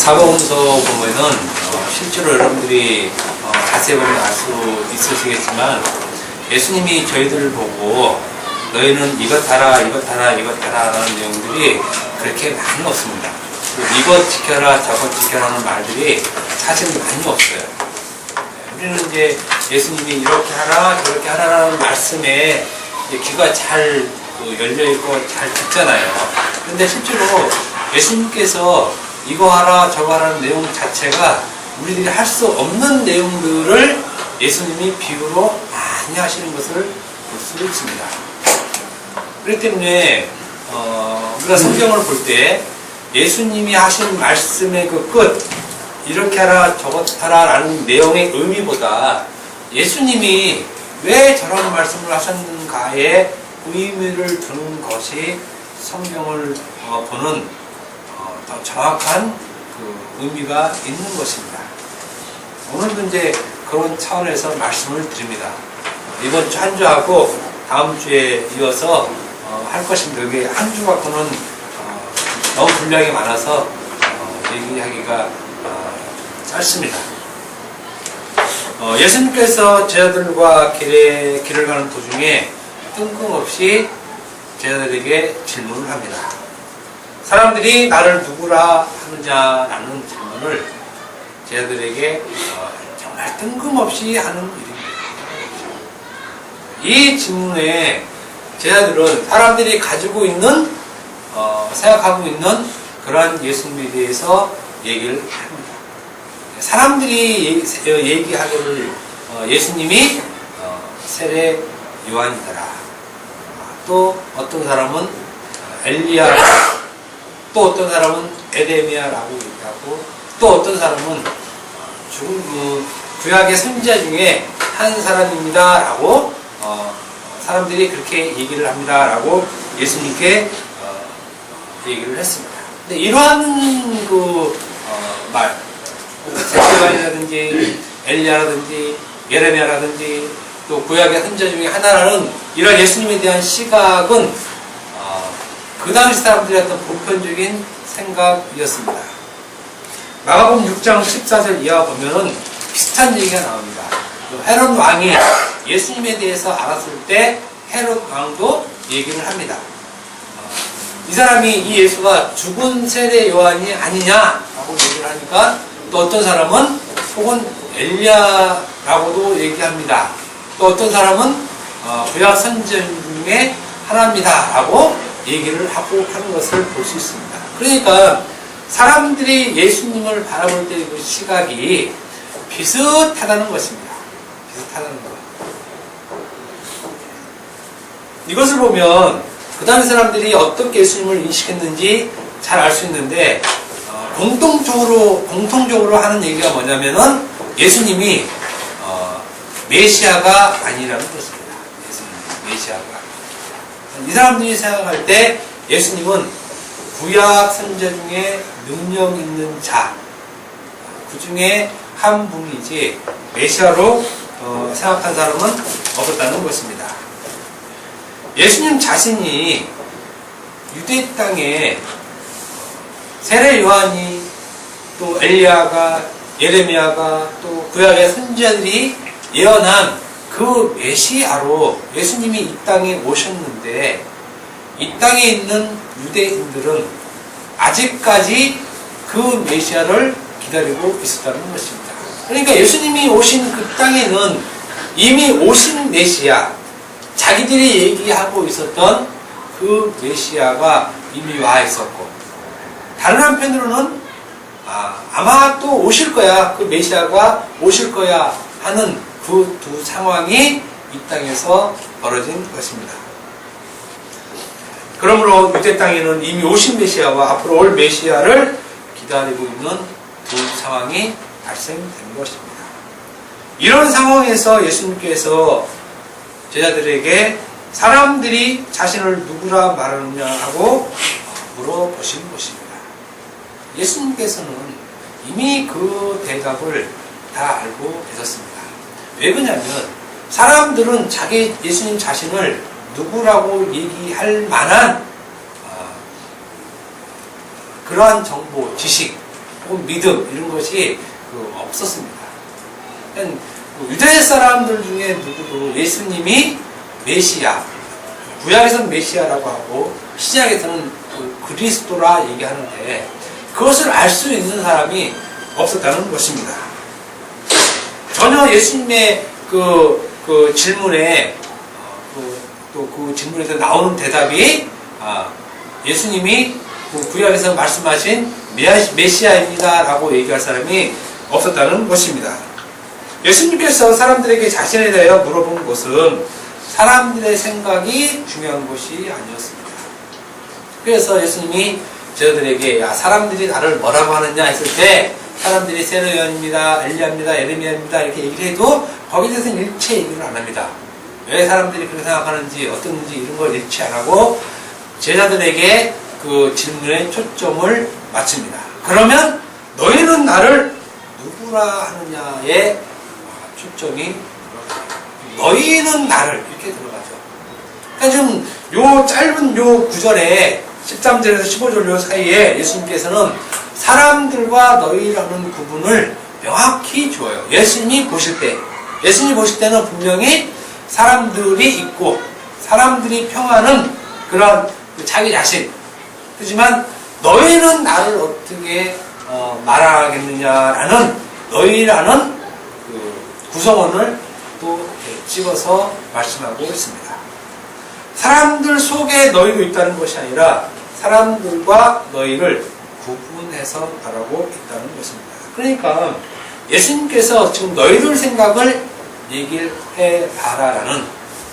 사복음서 보면은 실제로 여러분들이 자세히 보면 알 수 있으시겠지만 예수님이 저희들을 보고 너희는 이것 하라 이것 하라 이것 하라 라는 내용들이 그렇게 많이 없습니다. 이것 지켜라 저것 지켜라는 말들이 사실 많이 없어요. 우리는 이제 예수님이 이렇게 하라 저렇게 하라라는 말씀에 귀가 잘 열려있고 잘 듣잖아요. 그런데 실제로 예수님께서 이거 하라 저거 하라는 내용 자체가 우리들이 할 수 없는 내용들을 예수님이 비유로 많이 하시는 것을 볼 수 있습니다. 그렇기 때문에 우리가 성경을 볼 때 예수님이 하신 말씀의 그 끝, 이렇게 하라 저것 하라 라는 내용의 의미보다 예수님이 왜 저런 말씀을 하셨는가에 의미를 두는 것이 성경을 보는 더 정확한 그 의미가 있는 것입니다. 오늘도 이제 그런 차원에서 말씀을 드립니다. 이번 주 한 주하고 다음 주에 이어서 할 것입니다. 여기 한 주 갖고는 너무 분량이 많아서 얘기하기가 짧습니다. 예수님께서 제자들과 길을 가는 도중에 뜬금없이 제자들에게 질문을 합니다. 사람들이 나를 누구라 하느냐라는 질문을 제자들에게 정말 뜬금없이 하는 일입니다. 이 질문에 제자들은 사람들이 가지고 있는 생각하고 있는 그러한 예수님에 대해서 얘기를 합니다. 사람들이 얘기하기를 예수님이 세례 요한이더라. 또 어떤 사람은 엘리야, 또 어떤 사람은 에레미야라고 얘기하고, 또 어떤 사람은 죽은 구약의 선지자 중에 한 사람입니다라고 사람들이 그렇게 얘기를 합니다라고 예수님께 얘기를 했습니다. 근데 이러한 말, 세례요한이라든지 엘리야라든지 예레미야라든지 또 구약의 선지자 중에 하나라는 이런 예수님에 대한 시각은 그 당시 사람들의 어떤 보편적인 생각이었습니다. 마가복음 6장 14절 이하 보면은 비슷한 얘기가 나옵니다. 헤롯 왕이 예수님에 대해서 알았을 때 헤롯 왕도 얘기를 합니다. 이 사람이 이 예수가 죽은 세례 요한이 아니냐라고 얘기를 하니까 또 어떤 사람은 혹은 엘리야라고도 얘기합니다. 또 어떤 사람은 구약 선지자 중에 하나입니다라고 얘기를 하고 하는 것을 볼 수 있습니다. 그러니까 사람들이 예수님을 바라볼 때 그 시각이 비슷하다는 것입니다. 비슷하다는 것. 이것을 보면 그 당시 사람들이 어떻게 예수님을 인식했는지 잘 알 수 있는데 공통적으로 하는 얘기가 뭐냐면은 예수님이 메시아가 아니라는 것입니다. 예수님 메시아가. 이 사람들이 생각할 때 예수님은 구약 선지자 중에 능력 있는 자, 그 중에 한 분이지 메시아로 생각한 사람은 없었다는 것입니다. 예수님 자신이 유대 땅에 세례 요한이 또 엘리야가 예레미야가 또 구약의 선지자들이 예언한 그 메시아로 예수님이 이 땅에 오셨는데 이 땅에 있는 유대인들은 아직까지 그 메시아를 기다리고 있었다는 것입니다. 그러니까 예수님이 오신 그 땅에는 이미 오신 메시아, 자기들이 얘기하고 있었던 그 메시아가 이미 와 있었고, 다른 한편으로는 아마 또 오실 거야, 그 메시아가 오실 거야 하는 그 두 상황이 이 땅에서 벌어진 것입니다. 그러므로 유대 땅에는 이미 오신 메시아와 앞으로 올 메시아를 기다리고 있는 두 상황이 발생된 것입니다. 이런 상황에서 예수님께서 제자들에게 사람들이 자신을 누구라 말하느냐 하고 물어보신 것입니다. 예수님께서는 이미 그 대답을 다 알고 계셨습니다. 왜 그러냐면 사람들은 예수님 자신을 누구라고 얘기할 만한 그러한 정보, 지식 혹은 믿음 이런 것이 없었습니다. 유대 사람들 중에 누구도 예수님이 메시아, 구약에서는 메시아라고 하고 신약에서는 그리스도라 얘기하는데 그것을 알 수 있는 사람이 없었다는 것입니다. 전혀 예수님의 그 질문에 또 그 질문에서 나오는 대답이 예수님이 구약에서 말씀하신 메시아입니다 라고 얘기할 사람이 없었다는 것입니다. 예수님께서 사람들에게 자신에 대하여 물어본 것은 사람들의 생각이 중요한 것이 아니었습니다. 그래서 예수님이 저들에게 사람들이 나를 뭐라고 하느냐 했을 때 사람들이 세례요한입니다, 엘리야입니다, 에레미야입니다 이렇게 얘기를 해도 거기에 대해서는 일체 얘기를 안 합니다. 왜 사람들이 그렇게 생각하는지 어떤지 이런 걸 일체 안 하고 제자들에게 그 질문에 초점을 맞춥니다. 그러면 너희는 나를 누구라 하느냐에 초점이 너희는 나를 이렇게 들어가죠. 그러니까 지금 요 짧은 요 구절에 13절에서 15절 요 사이에 예수님께서는 사람들과 너희라는 구분을 명확히 줘요. 예수님이 보실 때는 분명히 사람들이 있고 사람들이 평하는 그런 자기 자신. 하지만 너희는 나를 어떻게 말하겠느냐라는 너희라는 그 구성원을 또 집어서 말씀하고 있습니다. 사람들 속에 너희도 있다는 것이 아니라 사람들과 너희를 구분해서 말하고 있다는 것입니다. 그러니까 예수님께서 지금 너희들 생각을 얘기를 해봐라라는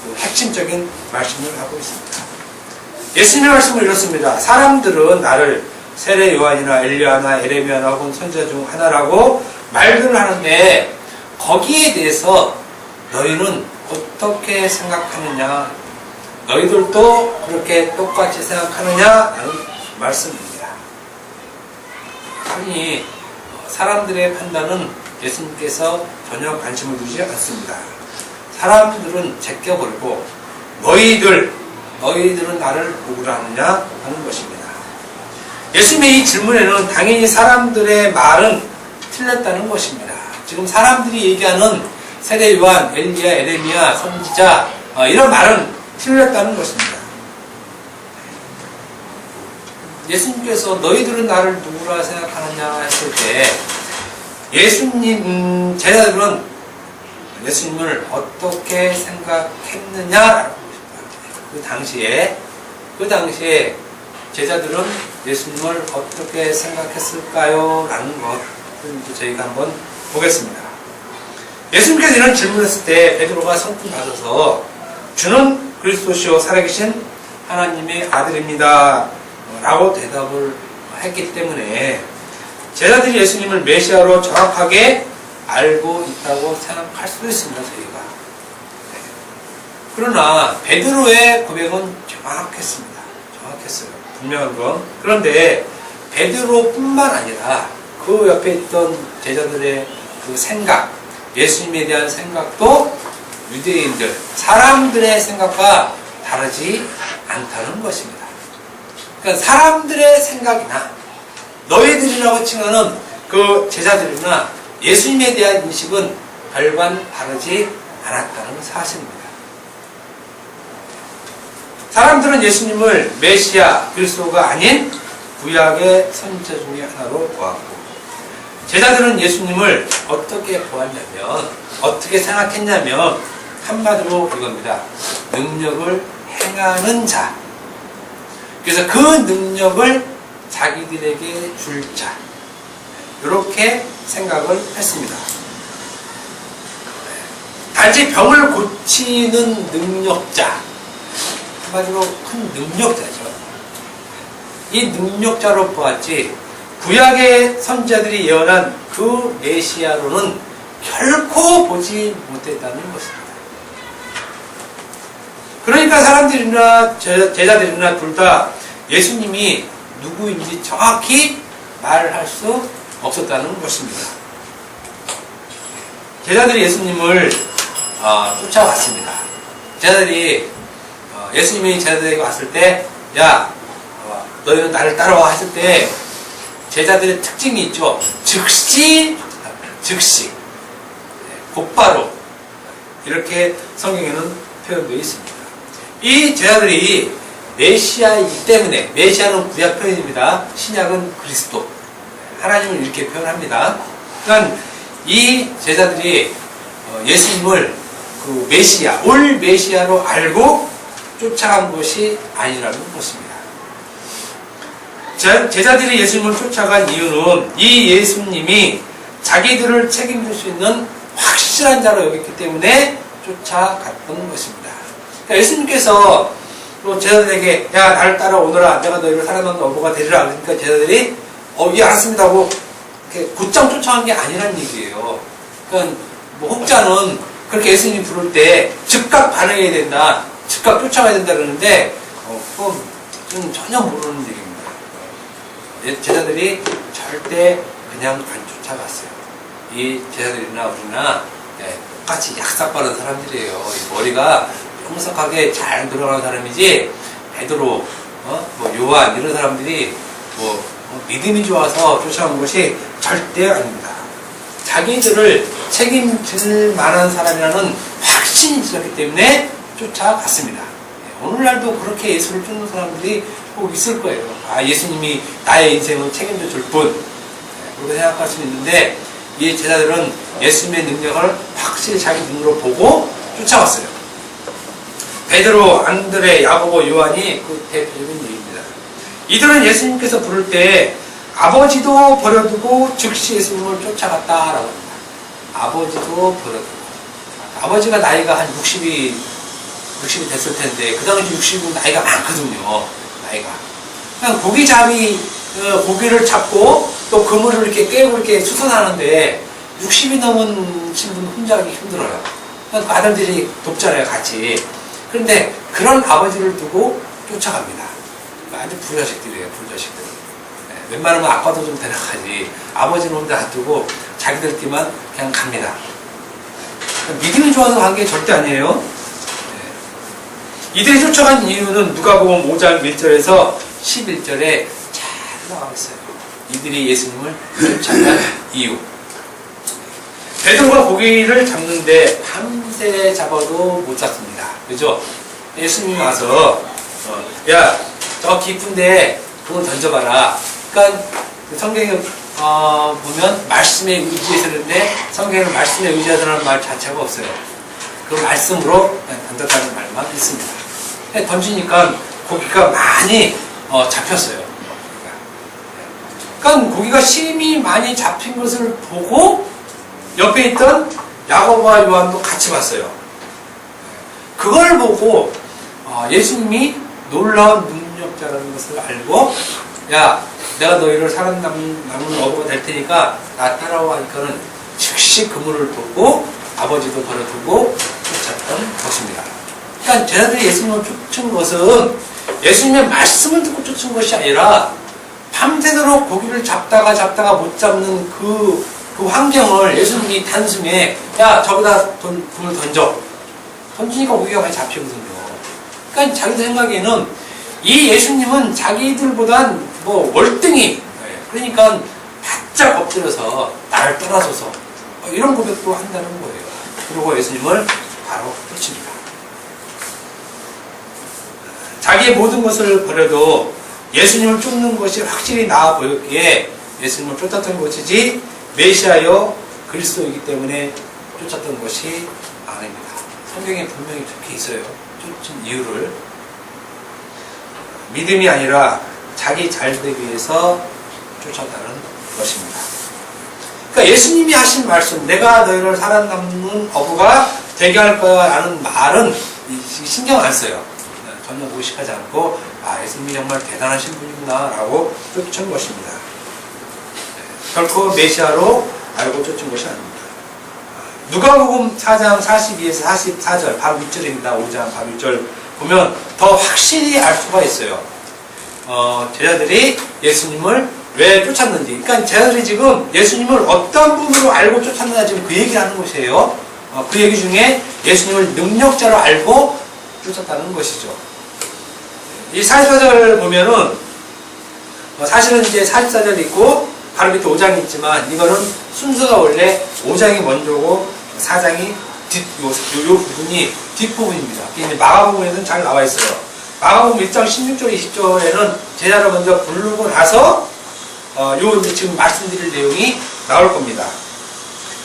그 핵심적인 말씀을 하고 있습니다. 예수님의 말씀은 이렇습니다. 사람들은 나를 세례 요한이나 엘리야나 에레미야나 혹은 선지자 중 하나라고 말들을 하는데 거기에 대해서 너희는 어떻게 생각하느냐? 너희들도 그렇게 똑같이 생각하느냐라는 말씀입니다. 아니 사람들의 판단은 예수님께서 전혀 관심을 두지 않습니다. 사람들은 제껴버리고 너희들은 나를 누구라 하느냐 하는 것입니다. 예수님의 이 질문에는 당연히 사람들의 말은 틀렸다는 것입니다. 지금 사람들이 얘기하는 세례 요한, 엘리야, 에레미야, 선지자 이런 말은 틀렸다는 것입니다. 예수님께서 너희들은 나를 누구라 생각하느냐 했을 때 예수님 제자들은 예수님을 어떻게 생각했느냐라고 그 당시에 제자들은 예수님을 어떻게 생각했을까요? 라는 것을 저희가 한번 보겠습니다. 예수님께서 이런 질문을 했을 때 베드로가 성품 받아서 주는 그리스도시요 살아계신 하나님의 아들입니다 라고 대답을 했기 때문에 제자들이 예수님을 메시아로 정확하게 알고 있다고 생각할 수도 있습니다. 저희가. 그러나 베드로의 고백은 정확했습니다. 정확했어요. 분명한 건. 그런데 베드로뿐만 아니라 그 옆에 있던 제자들의 그 생각, 예수님에 대한 생각도 유대인들, 사람들의 생각과 다르지 않다는 것입니다. 그러니까 사람들의 생각이나 너희들이라고 칭하는 그 제자들이나 예수님에 대한 인식은 별반 다르지 않았다는 사실입니다. 사람들은 예수님을 메시아, 그리스도가 아닌 구약의 선지자 중에 하나로 보았고 제자들은 예수님을 어떻게 보았냐면 어떻게 생각했냐면 한마디로 이겁니다. 능력을 행하는 자. 그래서 그 능력을 자기들에게 줄 자. 이렇게 생각을 했습니다. 단지 병을 고치는 능력자. 한마디로 큰 능력자죠. 이 능력자로 보았지 구약의 선지자들이 예언한 그 메시아로는 결코 보지 못했다는 것입니다. 그러니까 사람들이나 제자들이나 둘 다 예수님이 누구인지 정확히 말할 수 없었다는 것입니다. 제자들이 예수님을 쫓아왔습니다. 제자들이 예수님이 제자들에게 왔을 때 야 너희는 나를 따라와 했을 때 제자들의 특징이 있죠. 즉시 곧바로 이렇게 성경에는 표현되어 있습니다. 이 제자들이 메시아이기 때문에, 메시아는 구약 표현입니다. 신약은 그리스도, 하나님을 이렇게 표현합니다. 그러니까 이 제자들이 예수님을 그 메시아, 올 메시아로 알고 쫓아간 것이 아니라는 것입니다. 제자들이 예수님을 쫓아간 이유는 이 예수님이 자기들을 책임질 수 있는 확실한 자로 여겼기 때문에 쫓아갔던 것입니다. 그러니까 예수님께서 또 제자들에게 야 나를 따라오너라 내가 너희를 살아남는 어부가 되리라 그러니까 제자들이 예 알았습니다 하고 이렇게 곧장 쫓아간 게 아니란 얘기예요. 그러니까 뭐 혹자는 그렇게 예수님 부를 때 즉각 반응해야 된다, 즉각 쫓아가야 된다 그러는데 그건 좀 전혀 모르는 얘기입니다. 제자들이 절대 그냥 안 쫓아갔어요. 이 제자들이나 우리나 똑같이 약삭빠른 사람들이에요. 머리가 풍성하게 잘 들어가는 사람이지 베드로, 뭐 요한 이런 사람들이 믿음이 좋아서 쫓아온 것이 절대 아닙니다. 자기들을 책임질 만한 사람이라는 확신이 있었기 때문에 쫓아갔습니다. 오늘날도 그렇게 예수를 쫓는 사람들이 꼭 있을 거예요. 예수님이 나의 인생을 책임져 줄 분, 그렇게 생각할 수 있는데 이 제자들은 예수님의 능력을 확실히 자기 눈으로 보고 쫓아왔어요. 베드로, 안드레, 야고보, 요한이 그 대표적인 얘기입니다. 이들은 예수님께서 부를 때 아버지도 버려두고 즉시 예수님을 쫓아갔다라고 합니다. 아버지도 버려두고. 아버지가 나이가 한 60이 됐을 텐데 그 당시 60은 나이가 많거든요. 나이가. 그냥 고기를 잡고 또 그물을 이렇게 깨고 이렇게 수선하는데 60이 넘은 신분 혼자 하기 힘들어요. 그러니까 아들들이 돕잖아요, 같이. 그런데 그런 아버지를 두고 쫓아갑니다. 아주 부자식들이에요, 부자식들. 웬만하면 아빠도 좀 데려가지. 아버지는 혼자 놔두고 자기들끼리만 그냥 갑니다. 믿음이 좋아서 간 게 절대 아니에요. 이들이 쫓아간 이유는 누가복음 5장 1절에서 11절에 잘 나와 있어요. 이들이 예수님을 쫓아간 이유. 베드로가 고기를 잡는데 밤새 잡아도 못 잡습니다. 그죠? 예수님이 와서 야, 저 깊은데 그거 던져봐라. 그러니까 성경에 보면 말씀에 의지해서는데 성경에는 말씀에 의지하다는 말 자체가 없어요. 그 말씀으로 던졌다는 말만 있습니다. 던지니까 고기가 많이 잡혔어요. 그러니까 고기가 심히 많이 잡힌 것을 보고 옆에 있던 야고보와 요한도 같이 봤어요. 그걸 보고 예수님이 놀라운 능력자라는 것을 알고 야 내가 너희를 살아남는 어부가 될 테니까 나 따라와 하니까는 즉시 그물을 두고 아버지도 버려두고 쫓았던 것입니다. 그러니까 제자들이 예수님을 쫓은 것은 예수님의 말씀을 듣고 쫓은 것이 아니라 밤새도록 고기를 잡다가 못 잡는 그 환경을 예수님이 단숨에 야 저기다 그물 던지니까 고기가 많이 잡히거든요. 그러니까 자기들 생각에는 이 예수님은 자기들보단 뭐 월등히 그러니까 바짝 엎드려서 나를 떠나서서 이런 고백도 한다는 거예요. 그리고 예수님을 바로 쫓습니다. 자기의 모든 것을 버려도 예수님을 쫓는 것이 확실히 나아 보였기에 예수님을 쫓았던 것이지 메시아여 그리스도이기 때문에 쫓았던 것이 아닙니다. 성경에 분명히 적혀 있어요. 쫓은 이유를. 믿음이 아니라 자기 잘되기 위해서 쫓았다는 것입니다. 그러니까 예수님이 하신 말씀, 내가 너희를 살아남는 어부가 되게 할 거야 라는 말은 신경 안 써요. 전혀 무식하지 않고 예수님이 정말 대단하신 분이구나 라고 쫓은 것입니다. 결코 메시아로 알고 쫓은 것이 아닙니다. 누가복음 4장 42에서 44절 바로 6절입니다. 5장 바로 6절 보면 더 확실히 알 수가 있어요. 제자들이 예수님을 왜 쫓았는지. 그러니까 제자들이 지금 예수님을 어떤 분으로 알고 쫓았느냐 지금 그 얘기를 하는 것이에요. 그 얘기 중에 예수님을 능력자로 알고 쫓았다는 것이죠. 이 44절을 보면은 사실은 이제 44절 있고 바로 밑에 5장이 있지만 이거는 순서가 원래 5장이 먼저고 4장이 요 부분이 뒷부분입니다. 이게 마가복음에는 잘 나와 있어요. 마가복음 1장 16절 20절에는 제자를 먼저 부르고 나서 요 지금 말씀드릴 내용이 나올 겁니다.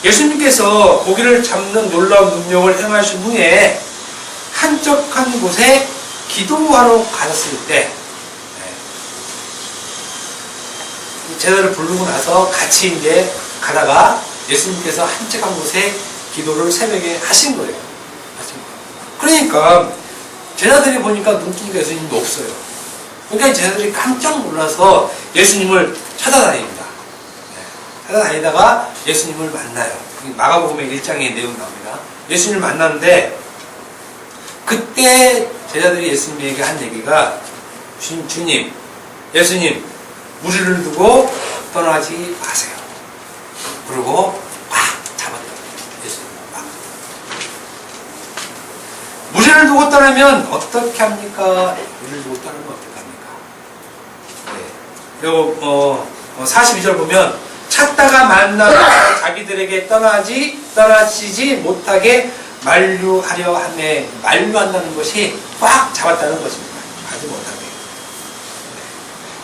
예수님께서 고기를 잡는 놀라운 능력을 행하신 후에 한적한 곳에 기도하러 가셨을 때 제자를 부르고 나서 같이 이제 가다가 예수님께서 한적한 곳에 기도를 새벽에 하신 거예요. 그러니까 제자들이 보니까 눈뜨니까 예수님도 없어요. 그러니까 제자들이 깜짝 놀라서 예수님을 찾아다닙니다. 찾아다니다가 예수님을 만나요. 마가복음의 1장의 내용 나옵니다. 예수님을 만나는데 그때 제자들이 예수님에게 한 얘기가 주님, 예수님, 우리를 두고 떠나지 마세요. 그리고 막 잡았다. 예수님 막. 우리를 두고 떠나면 어떻게 합니까? 우리를 두고 떠나면 어떻게 합니까? 네. 요 42절 보면 찾다가 만나다가 자기들에게 떠나시지 못하게 만류하려 하며 만류한다는 것이 꽉 잡았다는 것입니다. 가지 못하게.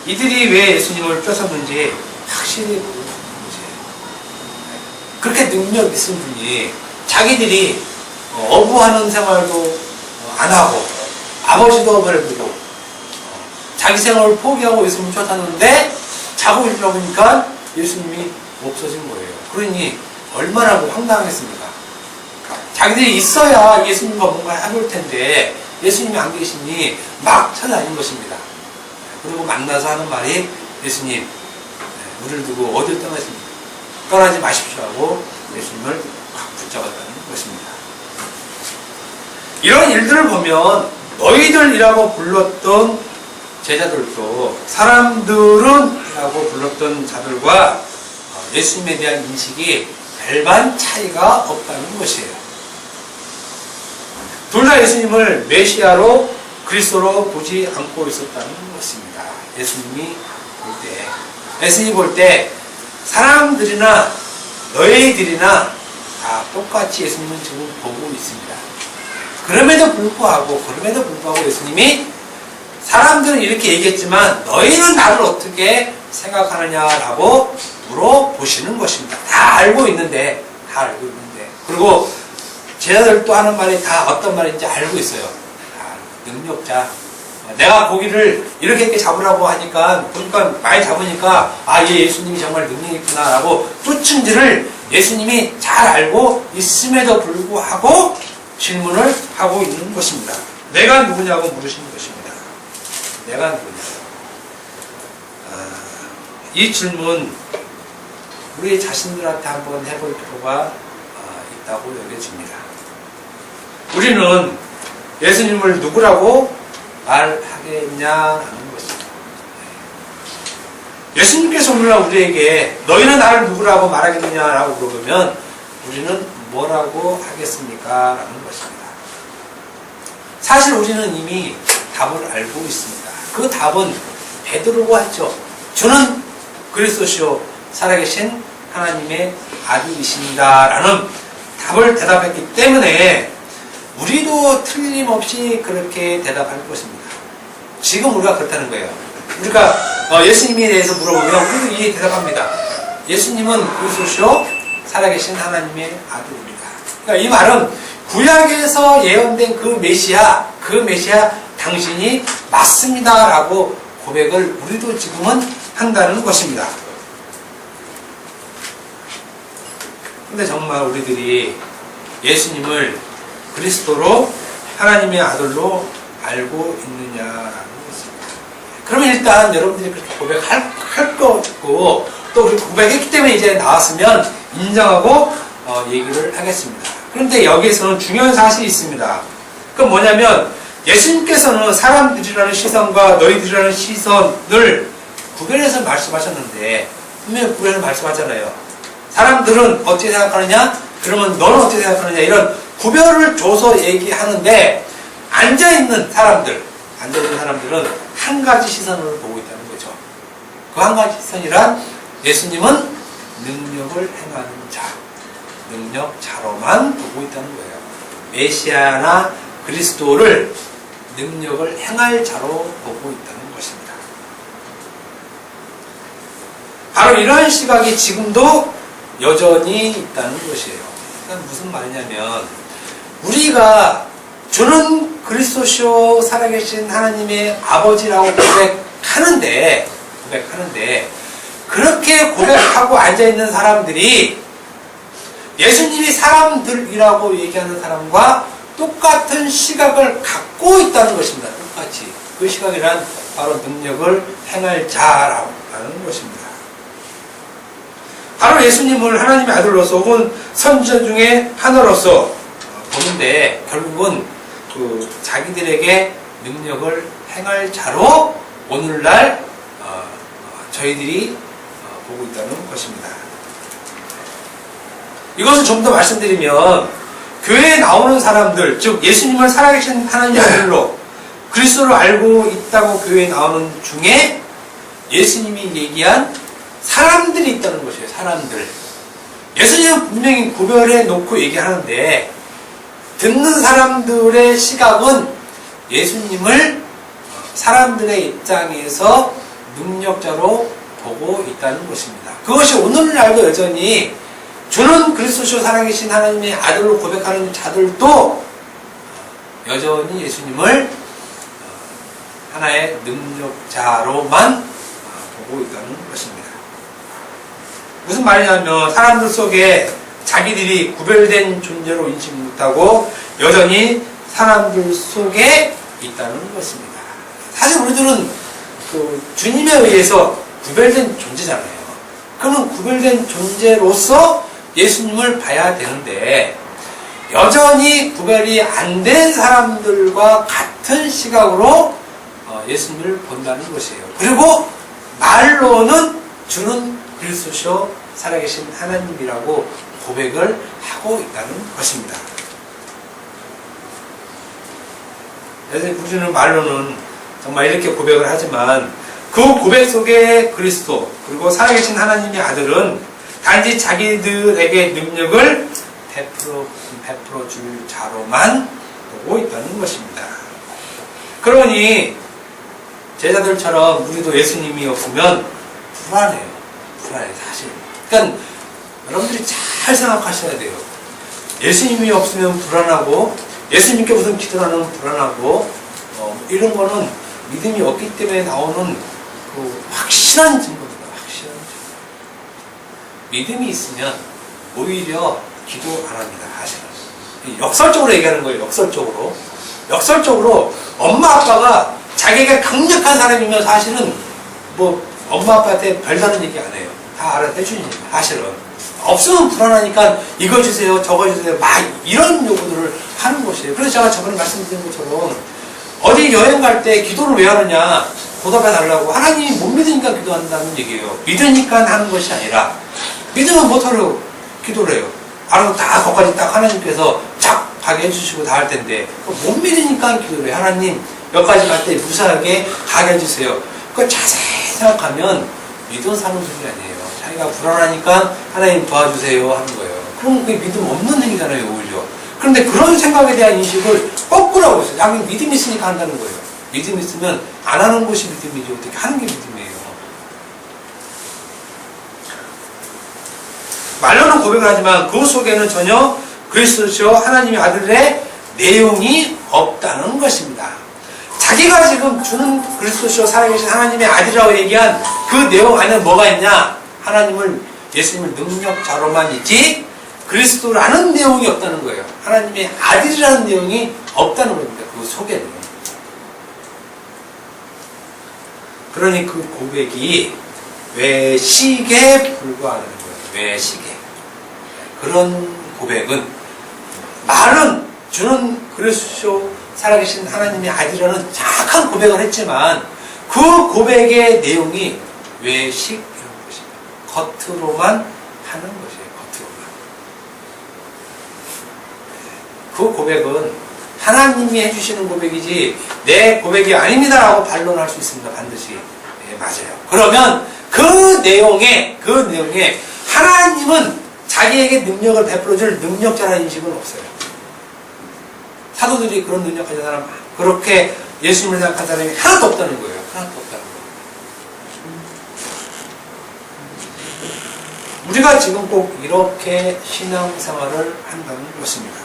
이들이 왜 예수님을 쫓았는지 확실히 모르는 거지. 그렇게 능력 있은 분이 자기들이 어부하는 생활도 안 하고 아버지도 버리고 자기 생활을 포기하고 예수님을 쫓았는데 자고 있다 보니까 예수님이 없어진 거예요. 그러니 얼마나 황당했습니까? 자기들이 있어야 예수님과 뭔가 해볼 텐데 예수님이 안 계시니 막 찾아다닌 것입니다. 그리고 만나서 하는 말이 예수님, 우리를 두고 어딜 떠나십니까? 떠나지 마십시오 하고 예수님을 확 붙잡았다는 것입니다. 이런 일들을 보면 너희들이라고 불렀던 제자들도 사람들은 이라고 불렀던 자들과 예수님에 대한 인식이 별반 차이가 없다는 것이에요. 둘 다 예수님을 메시아로 그리스도로 보지 않고 있었다는 것입니다. 예수님이 볼 때 사람들이나 너희들이나 다 똑같이 예수님은 지금 보고 있습니다. 그럼에도 불구하고 예수님이 사람들은 이렇게 얘기했지만 너희는 나를 어떻게 생각하느냐라고 물어보시는 것입니다. 다 알고 있는데 그리고 제자들도 하는 말이 다 어떤 말인지 알고 있어요. 능력자. 내가 고기를 이렇게 잡으라고 하니까 보니까 많이 잡으니까 얘 예수님이 정말 능력이 있구나 라고 쫓은지를 예수님이 잘 알고 있음에도 불구하고 질문을 하고 있는 것입니다. 내가 누구냐고 물으시는 것입니다. 내가 누구냐. 이 질문 우리 자신들한테 한번 해볼 필요가 있다고 여겨집니다. 우리는 예수님을 누구라고 말하겠냐라는 것입니다. 예수님께서 오늘날 우리에게 너희는 나를 누구라고 말하겠느냐라고 물어보면 우리는 뭐라고 하겠습니까? 라는 것입니다. 사실 우리는 이미 답을 알고 있습니다. 그 답은 베드로가 했죠. 주는 그리스도시요 살아계신 하나님의 아들이십니다. 라는 답을 대답했기 때문에 우리도 틀림없이 그렇게 대답할 것입니다. 지금 우리가 그렇다는 거예요. 우리가 예수님에 대해서 물어보면 우리도 이에 대답합니다. 예수님은 그리스도시요 살아계신 하나님의 아들입니다. 그러니까 이 말은 구약에서 예언된 그 메시아 당신이 맞습니다라고 고백을 우리도 지금은 한다는 것입니다. 근데 정말 우리들이 예수님을 그리스도로 하나님의 아들로 알고 있느냐라는 것입니다. 그러면 일단 여러분들이 그렇게 고백할 거고 또 우리 고백했기 때문에 이제 나왔으면 인정하고 얘기를 하겠습니다. 그런데 여기에서는 중요한 사실이 있습니다. 그건 뭐냐면 예수님께서는 사람들이라는 시선과 너희들이라는 시선을 구별해서 말씀하셨는데 분명히 구별해서 말씀하잖아요. 사람들은 어떻게 생각하느냐? 그러면 너는 어떻게 생각하느냐? 이런 구별을 줘서 얘기하는데 앉아있는 사람들은 한 가지 시선으로 보고 있다는 거죠. 그 한 가지 시선이란 예수님은 능력을 행하는 자, 능력자로만 보고 있다는 거예요. 메시아나 그리스도를 능력을 행할 자로 보고 있다는 것입니다. 바로 이러한 시각이 지금도 여전히 있다는 것이에요. 그러니까 무슨 말이냐면 우리가 주는 그리스도시요 살아계신 하나님의 아버지라고 고백하는데 그렇게 고백하고 앉아있는 사람들이 예수님이 사람들이라고 얘기하는 사람과 똑같은 시각을 갖고 있다는 것입니다. 똑같이. 그 시각이란 바로 능력을 행할 자라는 것입니다. 바로 예수님을 하나님의 아들로서 혹은 선지자 중에 하나로서 보는데 결국은 그 자기들에게 능력을 행할 자로 오늘날 저희들이 보고 있다는 것입니다. 이것을 좀 더 말씀드리면 교회에 나오는 사람들, 즉 예수님을 살아계신 하나님의 아들로 그리스도를 알고 있다고 교회에 나오는 중에 예수님이 얘기한 사람들이 있다는 것이에요. 사람들. 예수님은 분명히 구별해 놓고 얘기하는데 듣는 사람들의 시각은 예수님을 사람들의 입장에서 능력자로 보고 있다는 것입니다. 그것이 오늘날도 여전히 주는 그리스도시요 살아계신 하나님의 아들로 고백하는 자들도 여전히 예수님을 하나의 능력자로만 보고 있다는 것입니다. 무슨 말이냐면 사람들 속에 자기들이 구별된 존재로 인식 못하고 여전히 사람들 속에 있다는 것입니다. 사실 우리들은 그 주님에 의해서 구별된 존재잖아요. 그러면 구별된 존재로서 예수님을 봐야 되는데 여전히 구별이 안 된 사람들과 같은 시각으로 예수님을 본다는 것이에요. 그리고 말로는 주는 그리스도시요 살아계신 하나님이라고 고백을 하고 있다는 것입니다. 우리는 말로는 정말 이렇게 고백을 하지만 그 고백 속에 그리스도 그리고 살아계신 하나님의 아들은 단지 자기들에게 능력을 베풀어 줄 자로만 보고 있다는 것입니다. 그러니 제자들처럼 우리도 예수님이 없으면 불안해요. 사실. 그러니까 여러분들이 잘 생각하셔야 돼요. 예수님이 없으면 불안하고 예수님께 무슨 기도를 하면 불안하고 이런 거는 믿음이 없기 때문에 나오는 그 확실한 증거입니다. 확실한 증거. 믿음이 있으면 오히려 기도 안 합니다. 사실은. 역설적으로 얘기하는 거예요. 역설적으로 엄마 아빠가 자기가 강력한 사람이면 사실은 뭐 엄마 아빠한테 별다른 얘기 안 해요. 다 알아서 해주니까 사실은. 없으면 불안하니까 이거 주세요 저거 주세요 막 이런 요구들을 하는 것이에요. 그래서 제가 저번에 말씀드린 것처럼 어디 여행 갈 때 기도를 왜 하느냐 보답해 달라고 하나님이 못 믿으니까 기도한다는 얘기예요. 믿으니까 하는 것이 아니라 믿으면 못하려고 기도를 해요. 알아서 다 거기까지 딱 하나님께서 착 가게 해주시고 다 할 텐데 못 믿으니까 기도를 해요. 하나님 여기까지 갈 때 무사하게 가게 해주세요. 그걸 자세히 생각하면 믿음 사는 소리 아니에요. 자기가 불안하니까 하나님 도와주세요 하는 거예요. 그럼 그게 믿음 없는 행위잖아요. 오히려. 그런데 그런 생각에 대한 인식을 거꾸로 하고 있어요. 자기 믿음이 있으니까 한다는 거예요. 믿음이 있으면 안 하는 것이 믿음이지 어떻게 하는 게 믿음이에요. 말로는 고백을 하지만 그 속에는 전혀 그리스도시요 하나님의 아들의 내용이 없다는 것입니다. 자기가 지금 주는 그리스도시요 살아계신 하나님의 아들이라고 얘기한 그 내용 안에 뭐가 있냐? 하나님을 예수님을 능력자로만 있지 그리스도라는 내용이 없다는 거예요. 하나님의 아들이라는 내용이 없다는 겁니다. 그 속에는. 그러니 그 고백이 외식에 불과하는 거예요. 외식에. 그런 고백은 말은 주는 그리스도 살아계신 하나님의 아들이라는 정확한 고백을 했지만 그 고백의 내용이 외식이라는 것입니다. 겉으로만 하는 것이에요. 겉으로만. 그 고백은 하나님이 해주시는 고백이지 내 고백이 아닙니다라고 반론할 수 있습니다. 반드시. 네, 맞아요. 그러면 그 내용에 하나님은 자기에게 능력을 베풀어줄 능력자라는 인식은 없어요. 사도들이 그런 능력 가진 사람, 그렇게 예수님을 생각한 사람이 하나도 없다는 거예요. 하나도 없다는 거예요. 우리가 지금 꼭 이렇게 신앙생활을 한다는 것입니다.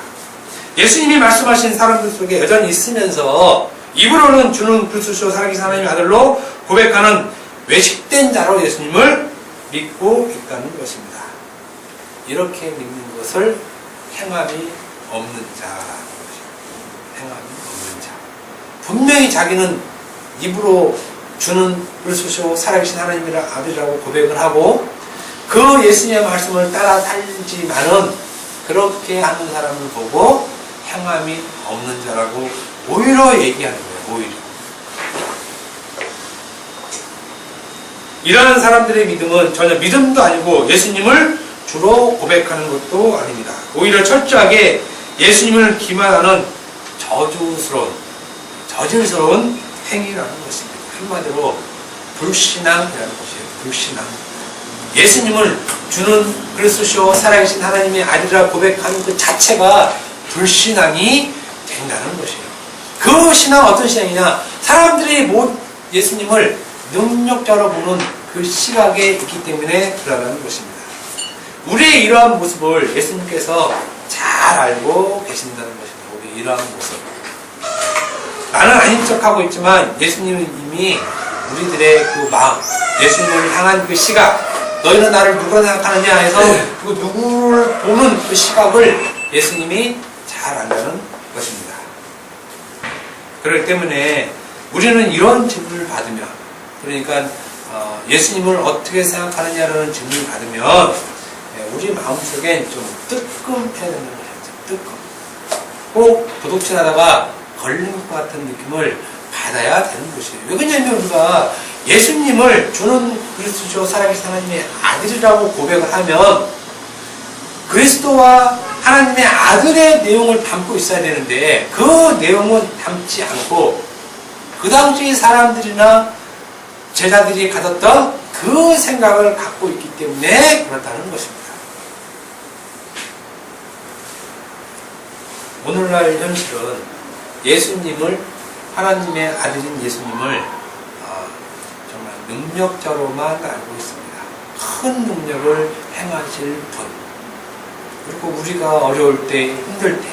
예수님이 말씀하신 사람들 속에 여전히 있으면서 입으로는 주는 그리스도시요 살아계신 하나님의 아들로 고백하는 외식된 자로 예수님을 믿고 있다는 것입니다. 이렇게 믿는 것을 행함이 없는 자라는 것입니다. 행함이 없는 자. 분명히 자기는 입으로 주는 그리스도시요 살아계신 하나님의 아들이라고 고백을 하고 그 예수님의 말씀을 따라 살지만은 그렇게 하는 사람을 보고 행함이 없는 자라고 오히려 얘기하는 거예요. 오히려. 이러한 사람들의 믿음은 전혀 믿음도 아니고 예수님을 주로 고백하는 것도 아닙니다. 오히려 철저하게 예수님을 기만하는 저질스러운 행위라는 것입니다. 한마디로 불신앙이라는 것이에요. 불신앙. 예수님을 주는 그리스도시요 살아계신 하나님의 아들이라 고백하는 그 자체가 불신앙이 된다는 것이에요. 그 신앙은 어떤 신앙이냐? 사람들이 예수님을 능력자로 보는 그 시각에 있기 때문에 그러는 것입니다. 우리의 이러한 모습을 예수님께서 잘 알고 계신다는 것입니다. 우리의 이러한 모습. 나는 아닌 척하고 있지만 예수님은 이미 우리들의 그 마음, 예수님을 향한 그 시각, 너희는 나를 누구라 생각하느냐 해서 그 누구를 보는 그 시각을 예수님이 잘 안다는 것입니다. 그렇기 때문에 우리는 이런 질문을 받으면, 그러니까 예수님을 어떻게 생각하느냐라는 질문을 받으면 우리 마음속엔 좀 뜨끔해야 되는 거죠. 뜨끔. 꼭 도둑질하다가 걸린 것 같은 느낌을 받아야 되는 것이에요. 왜 그러냐면 우리가 예수님을 주는 그리스도시요 살아계신 하나님의 아들이라고 고백을 하면 그리스도와 하나님의 아들의 내용을 담고 있어야 되는데 그 내용은 담지 않고 그 당시 사람들이나 제자들이 가졌던 그 생각을 갖고 있기 때문에 그렇다는 것입니다. 오늘날 현실은 예수님을, 하나님의 아들인 예수님을 정말 능력자로만 알고 있습니다. 큰 능력을 행하실 분, 그리고 우리가 어려울 때, 힘들 때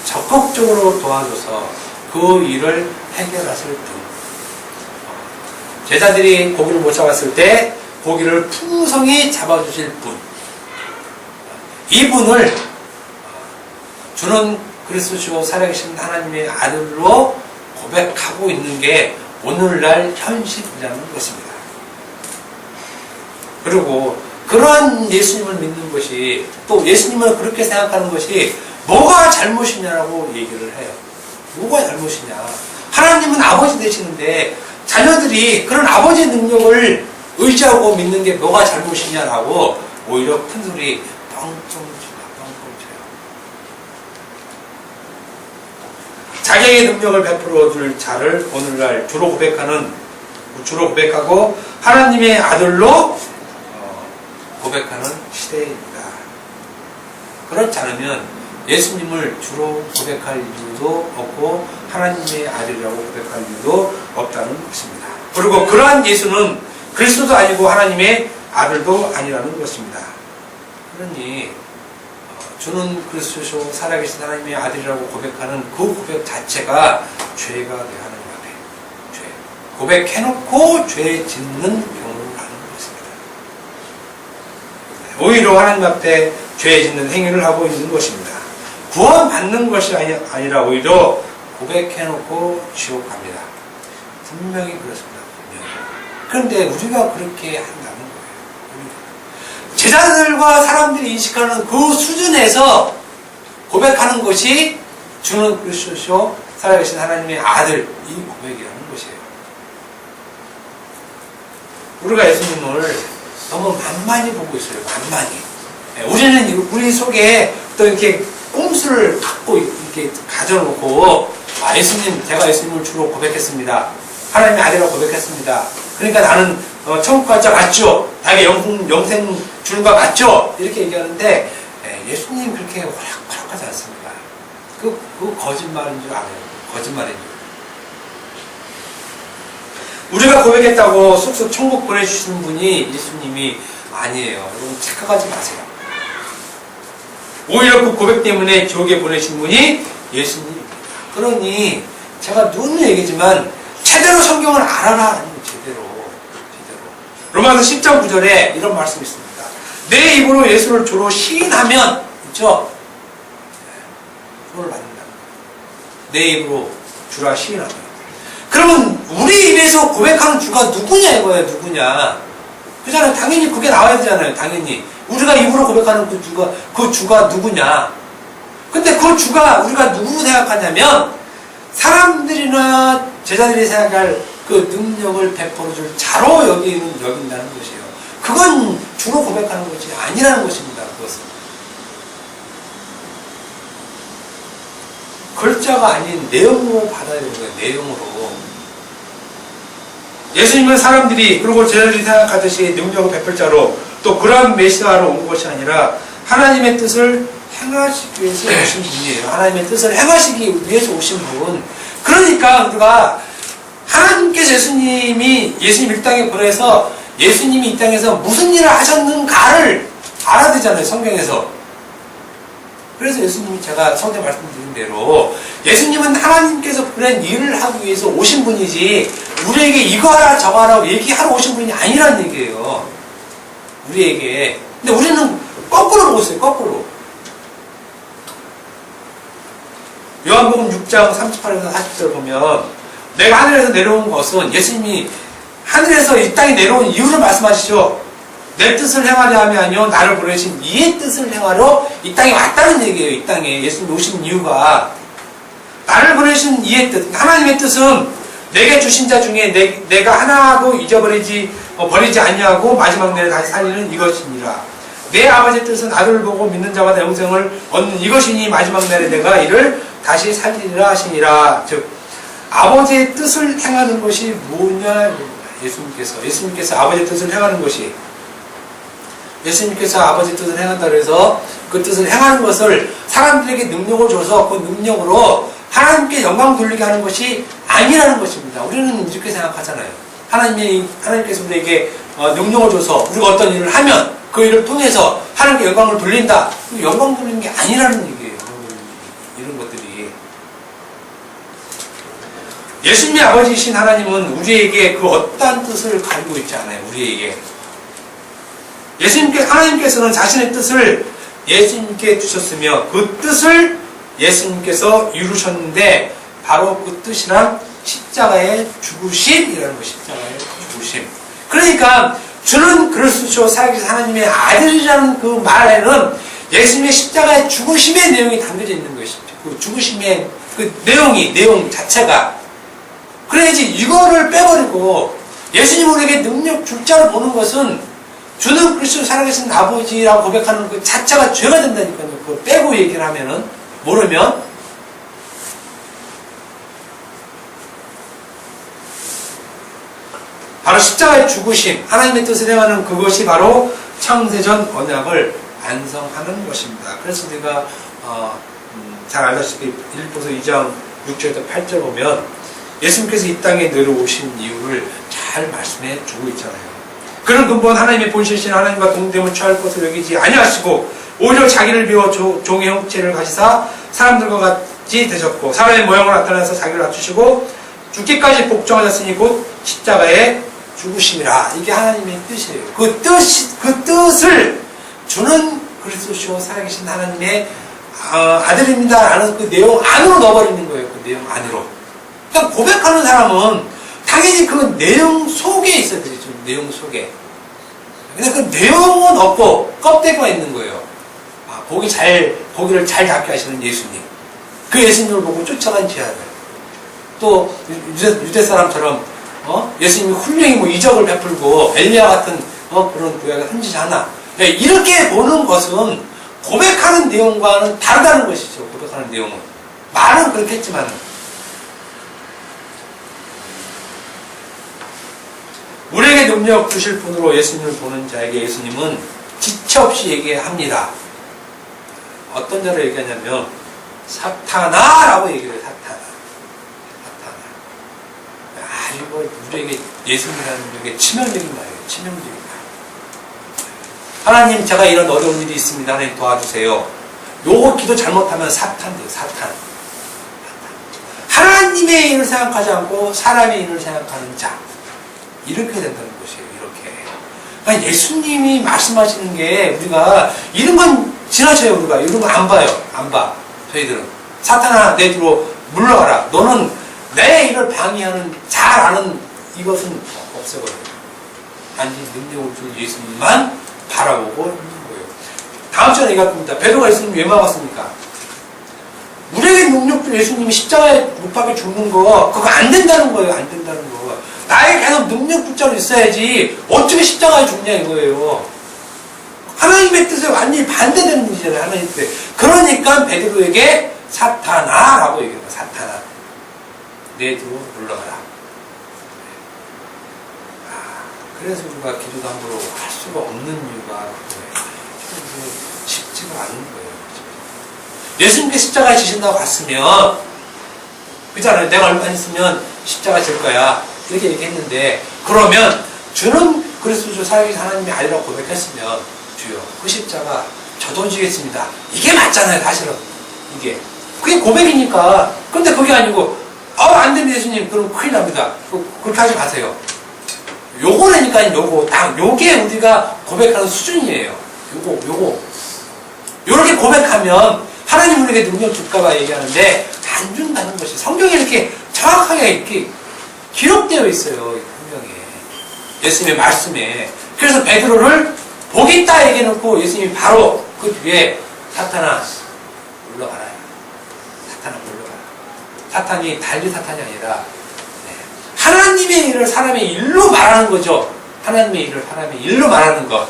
적극적으로 도와줘서 그 일을 해결하실 분, 제자들이 고기를 못 잡았을 때 고기를 풍성히 잡아주실 분, 이분을 주는 그리스도시요 살아계신 하나님의 아들로 고백하고 있는 게 오늘날 현실이라는 것입니다. 그리고 그러한 예수님을 믿는 것이, 또 예수님을 그렇게 생각하는 것이 뭐가 잘못이냐라고 얘기를 해요. 뭐가 잘못이냐. 하나님은 아버지 되시는데 자녀들이 그런 아버지의 능력을 의지하고 믿는 게 뭐가 잘못이냐라고 오히려 큰소리 뻥뻥 쳐요. 자기의 능력을 베풀어 줄 자를 오늘날 주로 고백하고 하나님의 아들로 고백하는 시대입니다. 그렇지 않으면 예수님을 주로 고백할 이유도 없고 하나님의 아들이라고 고백할 이유도 없다는 것입니다. 그리고 그러한 예수는 그리스도도 아니고 하나님의 아들도 아니라는 것입니다. 그러니 주는 그리스도시요 살아계신 하나님의 아들이라고 고백하는 그 고백 자체가 죄가 되어 하는 거예요. 죄. 고백해놓고 죄 짓는 경우를 하는 것입니다. 오히려 하나님 앞에 죄 짓는 행위를 하고 있는 것입니다. 구원받는 것이 아니라 오히려 고백해놓고 지옥 갑니다. 분명히 그렇습니다. 분명히. 그런데 우리가 그렇게 한다는 거예요. 제자들과 사람들이 인식하는 그 수준에서 고백하는 것이 주는 그리스도시요 살아계신 하나님의 아들, 이 고백이라는 것이에요. 우리가 예수님을 너무 만만히 보고 있어요. 만만히. 우리는 우리 속에 또 이렇게 꼼수를 갖고 이렇게 가져놓고, 예수님, 제가 예수님을 주로 고백했습니다. 하나님의 아들이라고 고백했습니다. 그러니까 나는 천국 가자 맞죠? 나에게 영생 주는 거 맞죠? 이렇게 얘기하는데 예수님 그렇게 허락하지 않습니다. 그거 거짓말인 줄 알아요. 거짓말인 줄. 우리가 고백했다고 쑥쑥 천국 보내주시는 분이 예수님이 아니에요. 여러분 착각하지 마세요. 오히려 그 고백 때문에 지옥에 보내신 분이 예수님입니다. 그러니 제가 누누이 얘기지만 제대로 성경을 알아라. 제대로. 로마서 10장 9절에 이런 말씀이 있습니다. 내 입으로 예수를 주로 시인하면 그렇죠? 구원을 받는다. 내 입으로 주라 시인하면. 그러면 우리 입에서 고백하는 주가 누구냐 이거예요. 누구냐. 그잖아요. 당연히 그게 나와야 되잖아요. 당연히. 우리가 입으로 고백하는 그 주가 누구냐. 근데 그 주가 우리가 누구로 생각하냐면 사람들이나 제자들이 생각할 그 능력을 베풀어줄 자로 여긴다는 것이에요. 그건 주로 고백하는 것이 아니라는 것입니다. 그것은. 글자가 아닌 내용으로 받아야 되는 거예요. 내용으로. 예수님은 사람들이 그리고 제자들이 생각하듯이 능력을 베풀 자로 또 그런 메시아로 온 것이 아니라 하나님의 뜻을 행하시기 위해서 오신 분이에요. 하나님의 뜻을 행하시기 위해서 오신 분. 그러니까 우리가 하나님께서 예수님 이 땅에 보내서 예수님이 이 땅에서 무슨 일을 하셨는가를 알아야 되잖아요. 성경에서. 그래서 예수님이 제가 성경 말씀드린 대로 예수님은 하나님께서 보낸 일을 하기 위해서 오신 분이지 우리에게 이거 하라 저거 하라고 얘기하러 오신 분이 아니라는 얘기예요. 우리에게. 근데 우리는 거꾸로 보고 있어요. 거꾸로. 요한복음 6장 38에서 40절 보면 내가 하늘에서 내려온 것은 예수님이 하늘에서 이 땅에 내려온 이유를 말씀하시죠. 내 뜻을 행하려 함이 아니요 나를 보내신 이의 뜻을 행하러 이 땅에 왔다는 얘기예요. 이 땅에 예수님이 오신 이유가 나를 보내신 이의 뜻, 하나님의 뜻은 내게 주신 자 중에 내가 하나도 잊어버리지 버리지 않냐고 마지막 날에 다시 살리는 이것이니라. 내 아버지의 뜻은 아들을 보고 믿는 자마다 영생을 얻는 이것이니 마지막 날에 내가 이를 다시 살리리라 하시니라. 즉 아버지의 뜻을 행하는 것이 뭐냐? 예수님께서 아버지의 뜻을 행하는 것이 예수님께서 아버지의 뜻을 행한다 그래서 그 뜻을 행하는 것을 사람들에게 능력을 줘서 그 능력으로 하나님께 영광 돌리게 하는 것이 아니라는 것입니다. 우리는 이렇게 생각하잖아요. 하나님께서 우리에게 능력을 줘서 우리가 어떤 일을 하면 그 일을 통해서 하나님께 영광을 돌린다. 영광 돌리는 게 아니라는 얘기예요. 이런 것들이. 예수님의 아버지이신 하나님은 우리에게 그 어떠한 뜻을 가지고 있지 않아요. 우리에게. 하나님께서는 자신의 뜻을 예수님께 주셨으며 그 뜻을 예수님께서 이루셨는데 바로 그 뜻이란 십자가의 죽으심이라는 것. 십자가의 죽으심. 그러니까 주는 그리스도 살아계신 하나님의 아들이라는 그 말에는 예수님의 십자가의 죽으심의 내용이 담겨져 있는 것이죠. 그 죽으심의 그 내용 자체가. 그래야지 이거를 빼버리고 예수님 우리에게 능력 줄 자를 보는 것은 주는 그리스도 살아계신 아버지라고 고백하는 그 자체가 죄가 된다니까요. 그거 빼고 얘기를 하면은 모르면 바로 십자가의 죽으심, 하나님의 뜻을 행하는 그것이 바로 창세전 언약을 완성하는 것입니다. 그래서 우리가 잘 알다시피 빌립보서 2장 6절부터 8절 보면 예수님께서 이 땅에 내려오신 이유를 잘 말씀해 주고 있잖아요. 그런 근본 하나님의 본실신 하나님과 동됨을 취할 것을 여기지 아니하시고 오히려 자기를 비워 종의 형체를 가지사 사람들과 같이 되셨고 사람의 모양으로 나타나서 자기를 낮추시고 죽기까지 복종하셨으니 곧 십자가의 죽으심이라. 이게 하나님의 뜻이에요. 그 뜻을 주는 그리스도시오 살아계신 하나님의 아들입니다 라는 그 내용 안으로 넣어버리는 거예요. 그 내용 안으로. 그러니까 고백하는 사람은 당연히 그 내용 속에 있어야 되죠. 내용 속에. 근데 그 내용은 없고 껍데기가 있는 거예요. 고기를 잘 잡게 하시는 예수님. 그 예수님을 보고 쫓아간 제자들. 또 유대 사람처럼 예수님이 훌륭히 이적을 베풀고 엘리야 같은 그런 구약을 한지지 않아. 이렇게 보는 것은 고백하는 내용과는 다르다는 것이죠. 고백하는 내용은. 말은 그렇겠지만 우리에게 능력 주실 분으로 예수님을 보는 자에게 예수님은 지체 없이 얘기합니다. 어떤 자를 얘기하냐면 사탄아라고 얘기를 해요. 사탄아. 이거 우리에게 예수님이라는 게 치명적인 말이에요. 치명적인 말. 하나님, 제가 이런 어려운 일이 있습니다. 하나님 도와주세요. 요거 기도 잘못하면 사탄돼요. 사탄. 하나님의 일을 생각하지 않고 사람의 일을 생각하는 자. 이렇게 된다는 것이에요. 이렇게. 그러니까 예수님이 말씀하시는 게 우리가 이런 건 지나쳐요. 우리가 이런 거 안 봐요. 안 봐. 저희들은. 사탄아, 내 뒤로 물러가라. 너는 내 일을 방해하는 잘 아는 이것은 없어버려요. 단지 능력을 줄 예수님만 바라보고 있는 거예요. 다음 시간에 얘기할 겁니다. 베드로가 예수님 왜 막았습니까? 우리에게 능력 줄 예수님이 십자가에 못 박혀 죽는 거 그거 안 된다는 거예요. 안 된다는 거. 나에게 계속 능력 줄 자로 있어야지 어떻게 십자가에 죽냐 이거예요. 하나님의 뜻에 완전히 반대되는 일이잖아요. 하나님의 뜻에. 그러니까 베드로에게 사탄아라고 얘기해요. 사탄아. 내 뒤로 물러가라. 그래서 우리가 기도도 함부로 할 수가 없는 이유가 쉽지가 않은 거예요. 예수님께 십자가에 지신다고 갔으면, 그잖아요. 내가 얼마 있으면 십자가 질 거야. 이렇게 얘기했는데, 그러면 주는 그리스도 살아계신 하나님이 아니라고 고백했으면, 주여, 그 십자가 저도 지겠습니다. 이게 맞잖아요, 사실은. 이게. 그게 고백이니까. 근데 그게 아니고, 안 됩니다, 예수님. 그럼 큰일 납니다. 그렇게 하지 마세요. 요거라니까, 요거. 딱, 요게 우리가 고백하는 수준이에요. 요거. 요렇게 고백하면, 하나님 우리에게 능력 줄까봐 얘기하는데, 안 준다는 것이. 성경에 이렇게 정확하게 이렇게 기록되어 있어요. 성경에. 예수님의 말씀에. 그래서 베드로를 보겠다 얘기해놓고, 예수님이 바로 그 뒤에, 사탄아, 물러가라. 사탄아, 물러가라. 사탄이 달리 사탄이 아니라 하나님의 일을 사람의 일로 말하는 거죠. 하나님의 일을 사람의 일로 말하는 것.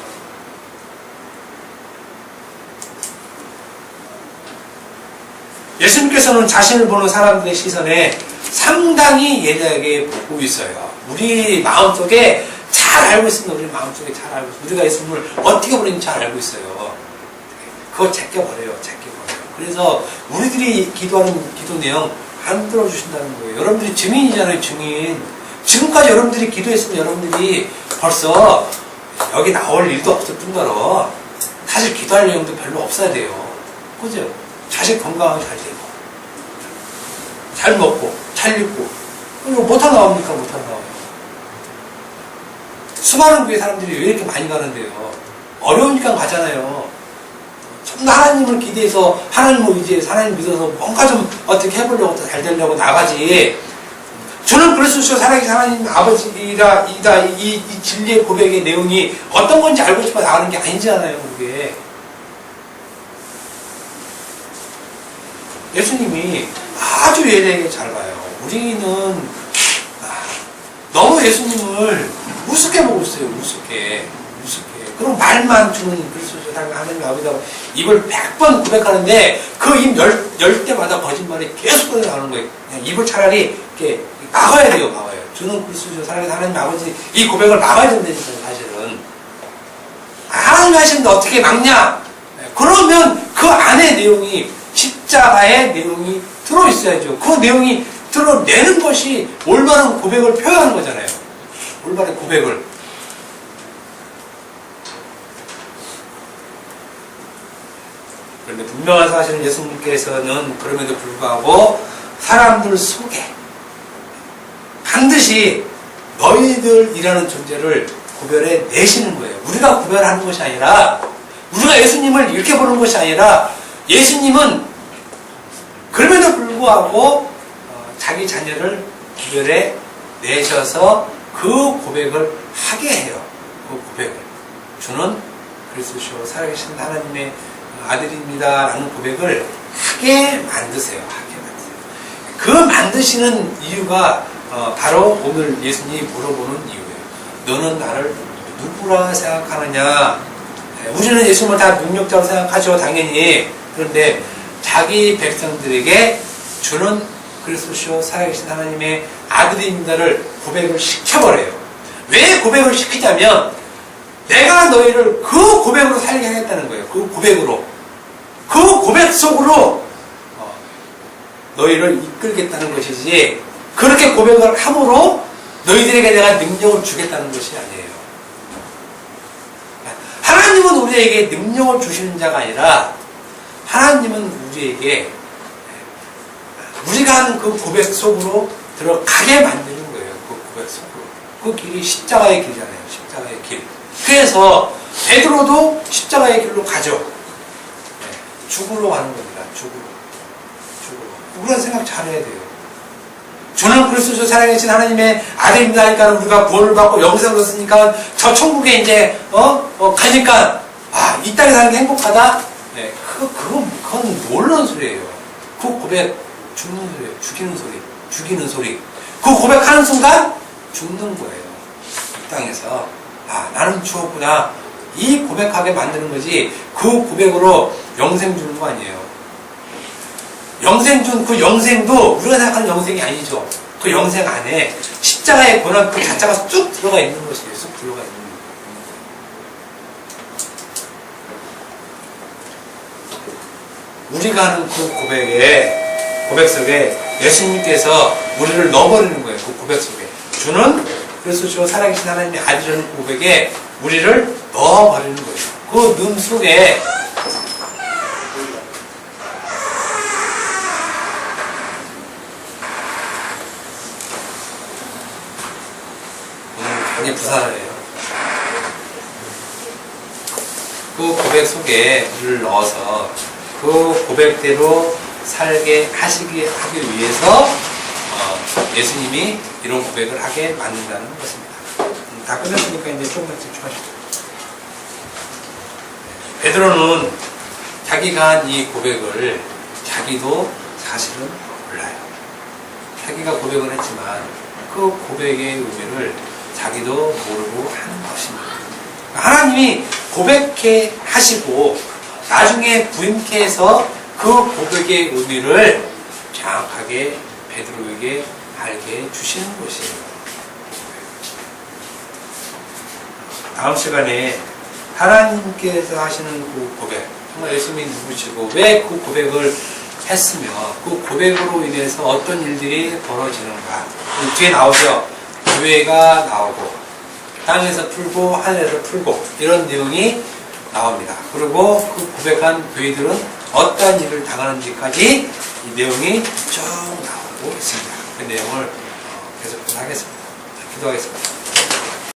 예수님께서는 자신을 보는 사람들의 시선에 상당히 예리하게 보고 있어요. 우리 마음속에 잘 알고 있습니다. 우리 마음속에 잘 알고 있습니다. 우리가 예수님을 어떻게 보는지 잘 알고 있어요. 그거 제껴버려요. 그래서 우리들이 기도하는 기도 내용 안 들어주신다는 거예요. 여러분들이 증인이잖아요, 증인. 지금까지 여러분들이 기도했으면 여러분들이 벌써 여기 나올 일도 없을 뿐더러 사실 기도할 내용도 별로 없어야 돼요. 그죠? 자식 건강하게 잘 되고, 잘 먹고, 잘 입고. 이거 못하나 나옵니까? 못하나 나와요. 수많은 교회 사람들이 왜 이렇게 많이 가는데요? 어려우니까 가잖아요. 하나님을 기대해서 하나님을 의지해서 하나님 믿어서 뭔가 좀 어떻게 해보려고 잘 되려고 나가지. 저는 그리스도 살아계신 하나님 아버지라 이 진리의 고백의 내용이 어떤 건지 알고 싶어 나가는 게 아니잖아요. 그게 예수님이 아주 예리하게 잘 봐요. 우리는 너무 예수님을 우습게 보고 있어요. 우습게. 그럼 말만 주는 그리스도 하나님 아버지가 입을 100번 고백하는데 그 입 열 때마다 거짓말이 계속 나오는 거예요. 그냥 입을 차라리 이렇게 막아야 돼요. 주는 그리스도 살아계신 하나님 아버지 이 고백을 막아야 된다니까요. 사실은 하나님 하시는데 어떻게 막냐? 그러면 그 안에 내용이 십자가의 내용이 들어있어야죠. 그 내용이 드러내는 것이 올바른 고백을 표현하는 거잖아요. 올바른 고백을. 그런데 분명한 사실은 예수님께서는 그럼에도 불구하고 사람들 속에 반드시 너희들이라는 존재를 구별해 내시는 거예요. 우리가 구별하는 것이 아니라, 우리가 예수님을 이렇게 보는 것이 아니라, 예수님은 그럼에도 불구하고 자기 자녀를 구별해 내셔서 그 고백을 하게 해요. 그 고백을. 주는 그리스도시요 살아계신 하나님의 아들입니다 라는 고백을 하게 만드세요. 그 만드시는 이유가 바로 오늘 예수님이 물어보는 이유예요. 너는 나를 누구라 생각하느냐? 우리는 예수님을 다 능력자로 생각하죠. 당연히. 그런데 자기 백성들에게 주는 그리스도시요 살아계신 하나님의 아들입니다를 고백을 시켜버려요. 왜 고백을 시키냐면 내가 너희를 그 고백으로 살게 하겠다는 거예요. 그 고백으로. 그 고백 속으로 너희를 이끌겠다는 것이지 그렇게 고백을 함으로 너희들에게 내가 능력을 주겠다는 것이 아니에요. 하나님은 우리에게 능력을 주시는 자가 아니라 하나님은 우리에게 우리가 하는 그 고백 속으로 들어가게 만드는 거예요. 그 고백 속으로. 그 길이 십자가의 길이잖아요. 십자가의 길. 그래서 베드로도 십자가의 길로 가죠. 죽으러 가는 겁니다. 죽으러. 우리가 생각 잘해야 돼요. 주는 그리스도 사랑하신 하나님의 아들입니다 하니까 우리가 구원을 받고 영생을 얻었으니까 저 천국에 이제 가니까 이 땅에 사는 게 행복하다? 네, 그건 놀라운 소리예요. 그 고백 죽는 소리예요. 죽이는 소리. 그 고백하는 순간 죽는 거예요. 이 땅에서 나는 죽었구나. 이 고백하게 만드는 거지 그 고백으로 영생 주는 거 아니에요. 영생 준 그 영생도 우리가 생각하는 영생이 아니죠. 그 영생 안에 십자가의 고난 그 자체가 쑥 들어가 있는 것이에요. 쑥 들어가 있는 거예요. 우리가 하는 그 고백 속에 예수님께서 우리를 넣어버리는 거예요. 그 고백 속에. 주는 그래서 저 살아계신 하나님의 아들이라는 고백에 우리를 넣어버리는 거예요. 그 능 속에 오늘 부산이에요. 그 고백 속에 우리를 넣어서 그 고백대로 살게 하기 위해서 예수님이 이런 고백을 하게 만든다는 것입니다. 다 끝났으니까 이제 조금만 집중하시죠. 베드로는 자기가 한 이 고백을 자기도 사실은 몰라요. 자기가 고백을 했지만 그 고백의 의미를 자기도 모르고 하는 것입니다. 하나님이 고백해 하시고 나중에 부인케 해서 그 고백의 의미를 정확하게 베드로에게 알게 주시는 것이에요. 다음 시간에 하나님께서 하시는 그 고백, 정말 예수님이 누구시고 왜 그 고백을 했으며 그 고백으로 인해서 어떤 일들이 벌어지는가. 뒤에 나오죠. 교회가 나오고 땅에서 풀고 하늘에서 풀고 이런 내용이 나옵니다. 그리고 그 고백한 교회들은 어떤 일을 당하는지까지 이 내용이 쭉 나오고 있습니다. 그 내용을 계속 하겠습니다. 기도하겠습니다.